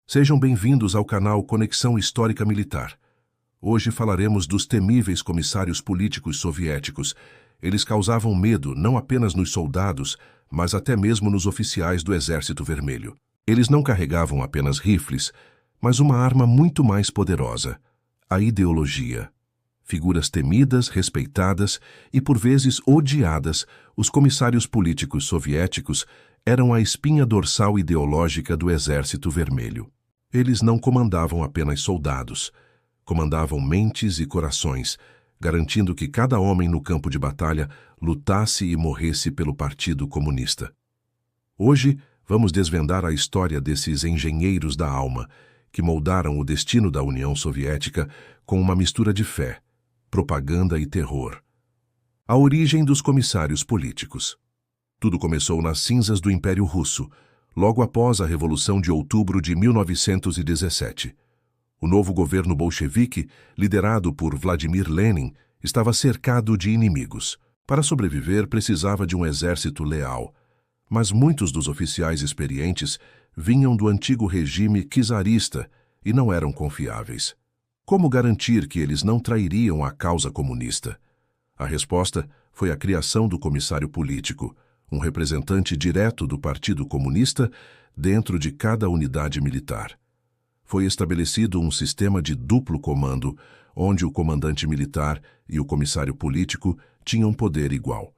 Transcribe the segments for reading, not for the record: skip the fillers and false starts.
Sejam bem-vindos ao canal Conexão Histórica Militar. Hoje falaremos dos temíveis comissários políticos soviéticos. Eles causavam medo não apenas nos soldados, mas até mesmo nos oficiais do Exército Vermelho. Eles não carregavam apenas rifles, mas uma arma muito mais poderosa: a ideologia. Figuras temidas, respeitadas e por vezes odiadas, os comissários políticos soviéticos eram a espinha dorsal ideológica do Exército Vermelho. Eles não comandavam apenas soldados, comandavam mentes e corações, garantindo que cada homem no campo de batalha lutasse e morresse pelo Partido Comunista. Hoje, vamos desvendar a história desses engenheiros da alma, que moldaram o destino da União Soviética com uma mistura de fé, propaganda e terror. A origem dos comissários políticos. Tudo começou nas cinzas do Império Russo, logo após a Revolução de Outubro de 1917. O novo governo bolchevique, liderado por Vladimir Lenin, estava cercado de inimigos. Para sobreviver, precisava de um exército leal. Mas muitos dos oficiais experientes vinham do antigo regime czarista e não eram confiáveis. Como garantir que eles não trairiam a causa comunista? A resposta foi a criação do comissário político, um representante direto do Partido Comunista dentro de cada unidade militar. Foi estabelecido um sistema de duplo comando, onde o comandante militar e o comissário político tinham poder igual.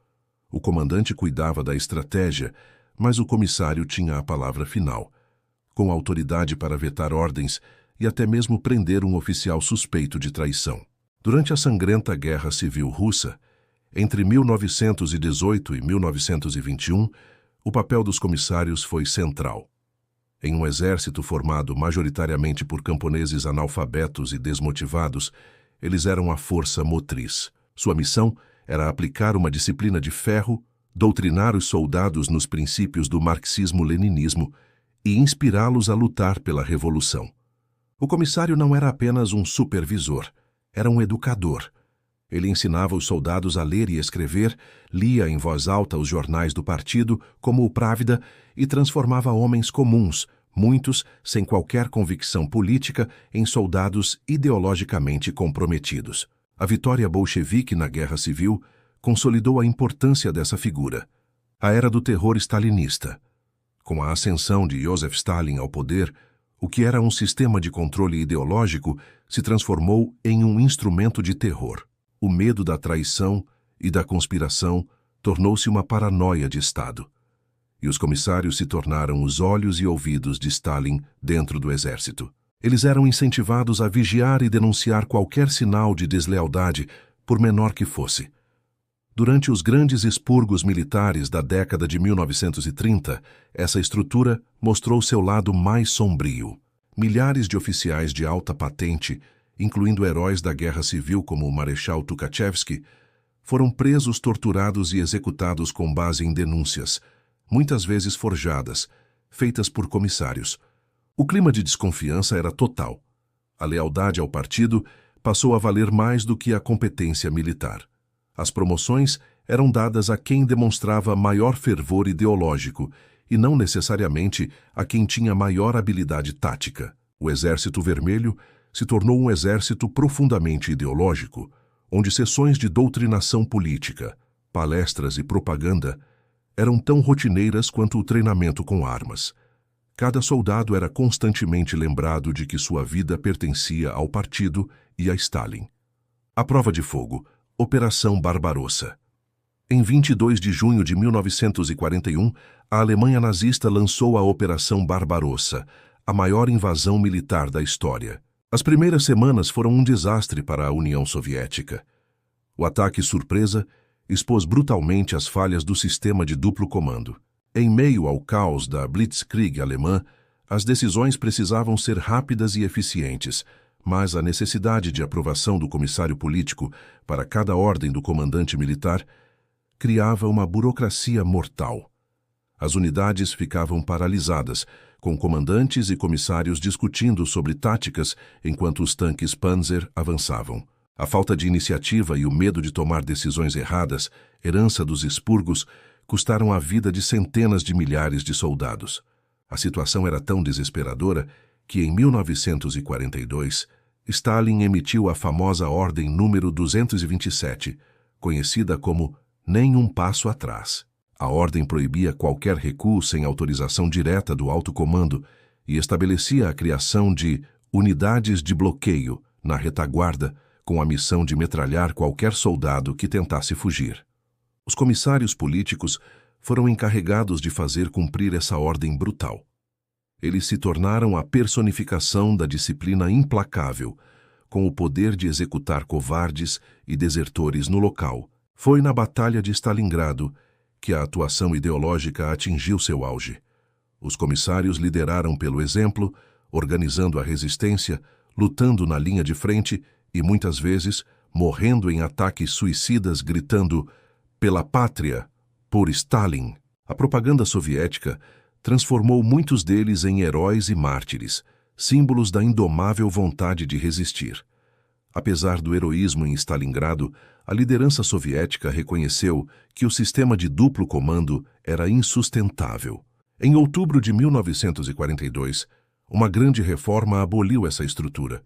O comandante cuidava da estratégia, mas o comissário tinha a palavra final, com autoridade para vetar ordens e até mesmo prender um oficial suspeito de traição. Durante a sangrenta Guerra Civil Russa, entre 1918 e 1921, o papel dos comissários foi central. Em um exército formado majoritariamente por camponeses analfabetos e desmotivados, eles eram a força motriz. Sua missão era aplicar uma disciplina de ferro, doutrinar os soldados nos princípios do marxismo-leninismo e inspirá-los a lutar pela revolução. O comissário não era apenas um supervisor, era um educador. Ele ensinava os soldados a ler e escrever, lia em voz alta os jornais do partido, como o Pravda, e transformava homens comuns, muitos sem qualquer convicção política, em soldados ideologicamente comprometidos. A vitória bolchevique na Guerra Civil consolidou a importância dessa figura. A era do terror stalinista. Com a ascensão de Joseph Stalin ao poder, o que era um sistema de controle ideológico se transformou em um instrumento de terror. O medo da traição e da conspiração tornou-se uma paranoia de Estado. E os comissários se tornaram os olhos e ouvidos de Stalin dentro do exército. Eles eram incentivados a vigiar e denunciar qualquer sinal de deslealdade, por menor que fosse. Durante os grandes expurgos militares da década de 1930, essa estrutura mostrou seu lado mais sombrio. Milhares de oficiais de alta patente, incluindo heróis da Guerra Civil como o Marechal Tukhachevsky, foram presos, torturados e executados com base em denúncias, muitas vezes forjadas, feitas por comissários. O clima de desconfiança era total. A lealdade ao partido passou a valer mais do que a competência militar. As promoções eram dadas a quem demonstrava maior fervor ideológico e não necessariamente a quem tinha maior habilidade tática. O Exército Vermelho se tornou um exército profundamente ideológico, onde sessões de doutrinação política, palestras e propaganda eram tão rotineiras quanto o treinamento com armas. Cada soldado era constantemente lembrado de que sua vida pertencia ao partido e a Stalin. A prova de fogo, Operação Barbarossa. Em 22 de junho de 1941, a Alemanha nazista lançou a Operação Barbarossa, a maior invasão militar da história. As primeiras semanas foram um desastre para a União Soviética. O ataque surpresa expôs brutalmente as falhas do sistema de duplo comando. Em meio ao caos da Blitzkrieg alemã, as decisões precisavam ser rápidas e eficientes, mas a necessidade de aprovação do comissário político para cada ordem do comandante militar criava uma burocracia mortal. As unidades ficavam paralisadas, com comandantes e comissários discutindo sobre táticas enquanto os tanques Panzer avançavam. A falta de iniciativa e o medo de tomar decisões erradas, herança dos expurgos, custaram a vida de centenas de milhares de soldados. A situação era tão desesperadora que em 1942, Stalin emitiu a famosa Ordem número 227, conhecida como Nem um Passo Atrás. A ordem proibia qualquer recuo sem autorização direta do alto comando e estabelecia a criação de unidades de bloqueio na retaguarda com a missão de metralhar qualquer soldado que tentasse fugir. Os comissários políticos foram encarregados de fazer cumprir essa ordem brutal. Eles se tornaram a personificação da disciplina implacável, com o poder de executar covardes e desertores no local. Foi na Batalha de Stalingrado que a atuação ideológica atingiu seu auge. Os comissários lideraram pelo exemplo, organizando a resistência, lutando na linha de frente e, muitas vezes, morrendo em ataques suicidas gritando «Pela pátria! Por Stalin!». A propaganda soviética transformou muitos deles em heróis e mártires, símbolos da indomável vontade de resistir. Apesar do heroísmo em Stalingrado, a liderança soviética reconheceu que o sistema de duplo comando era insustentável. Em outubro de 1942, uma grande reforma aboliu essa estrutura.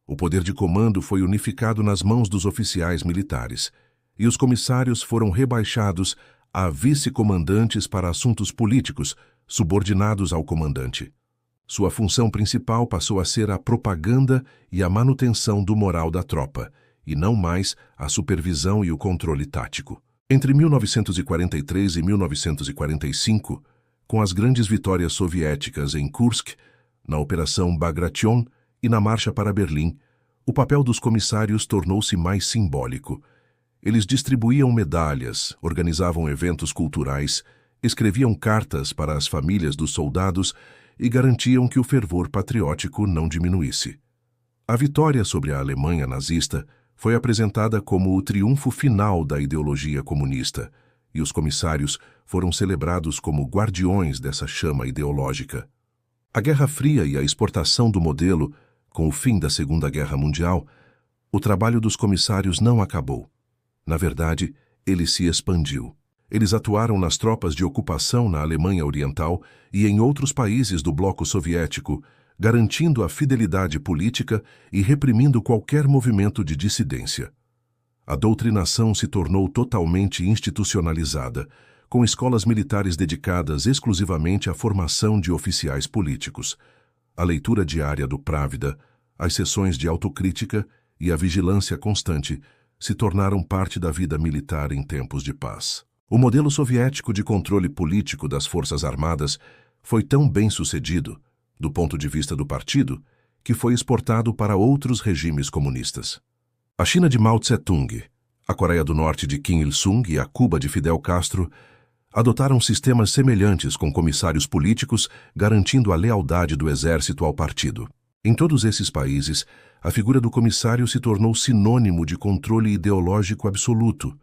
O poder de comando foi unificado nas mãos dos oficiais militares, e os comissários foram rebaixados a vice-comandantes para assuntos políticos, subordinados ao comandante. Sua função principal passou a ser a propaganda e a manutenção do moral da tropa, e não mais a supervisão e o controle tático. Entre 1943 e 1945, com as grandes vitórias soviéticas em Kursk, na Operação Bagration e na marcha para Berlim, o papel dos comissários tornou-se mais simbólico. Eles distribuíam medalhas, organizavam eventos culturais, escreviam cartas para as famílias dos soldados e garantiam que o fervor patriótico não diminuísse. A vitória sobre a Alemanha nazista foi apresentada como o triunfo final da ideologia comunista, e os comissários foram celebrados como guardiões dessa chama ideológica. A Guerra Fria e a exportação do modelo, com o fim da Segunda Guerra Mundial, o trabalho dos comissários não acabou. Na verdade, ele se expandiu. Eles atuaram nas tropas de ocupação na Alemanha Oriental e em outros países do bloco soviético, garantindo a fidelidade política e reprimindo qualquer movimento de dissidência. A doutrinação se tornou totalmente institucionalizada, com escolas militares dedicadas exclusivamente à formação de oficiais políticos. A leitura diária do Právida, as sessões de autocrítica e a vigilância constante se tornaram parte da vida militar em tempos de paz. O modelo soviético de controle político das Forças Armadas foi tão bem sucedido, do ponto de vista do partido, que foi exportado para outros regimes comunistas. A China de Mao Tse-tung, a Coreia do Norte de Kim Il-sung e a Cuba de Fidel Castro adotaram sistemas semelhantes com comissários políticos, garantindo a lealdade do exército ao partido. Em todos esses países, a figura do comissário se tornou sinônimo de controle ideológico absoluto.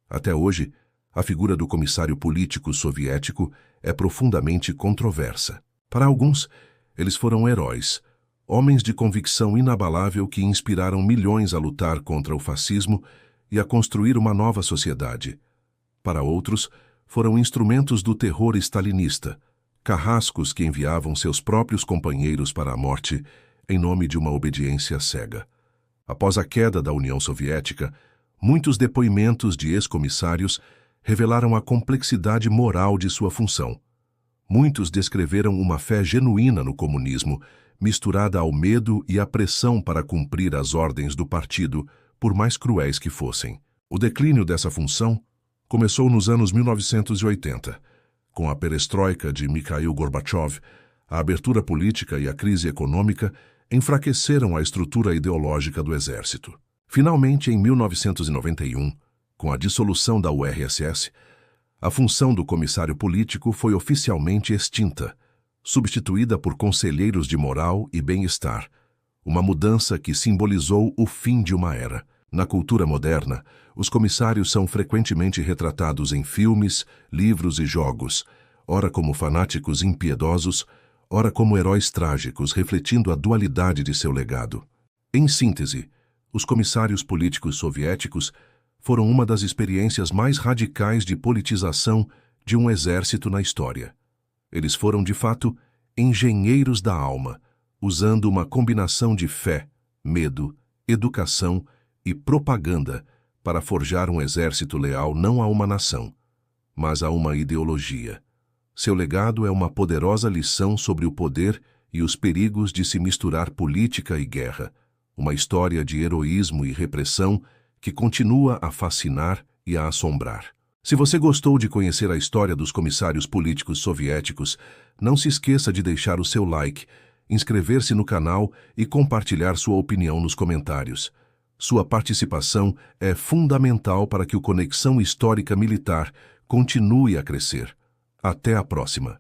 Até hoje, a figura do comissário político soviético é profundamente controversa. Para alguns, eles foram heróis, homens de convicção inabalável que inspiraram milhões a lutar contra o fascismo e a construir uma nova sociedade. Para outros, foram instrumentos do terror stalinista, carrascos que enviavam seus próprios companheiros para a morte em nome de uma obediência cega. Após a queda da União Soviética, muitos depoimentos de ex-comissários revelaram a complexidade moral de sua função. Muitos descreveram uma fé genuína no comunismo, misturada ao medo e à pressão para cumprir as ordens do partido, por mais cruéis que fossem. O declínio dessa função começou nos anos 1980, com a perestroika de Mikhail Gorbachev. A abertura política e a crise econômica enfraqueceram a estrutura ideológica do exército. Finalmente, em 1991, com a dissolução da URSS, a função do comissário político foi oficialmente extinta, substituída por conselheiros de moral e bem-estar, uma mudança que simbolizou o fim de uma era. Na cultura moderna, os comissários são frequentemente retratados em filmes, livros e jogos, ora como fanáticos impiedosos, ora como heróis trágicos, refletindo a dualidade de seu legado. Em síntese, os comissários políticos soviéticos foram uma das experiências mais radicais de politização de um exército na história. Eles foram, de fato, engenheiros da alma, usando uma combinação de fé, medo, educação e propaganda para forjar um exército leal não a uma nação, mas a uma ideologia. Seu legado é uma poderosa lição sobre o poder e os perigos de se misturar política e guerra, uma história de heroísmo e repressão que continua a fascinar e a assombrar. Se você gostou de conhecer a história dos comissários políticos soviéticos, não se esqueça de deixar o seu like, inscrever-se no canal e compartilhar sua opinião nos comentários. Sua participação é fundamental para que o Conexão Histórica Militar continue a crescer. Até a próxima!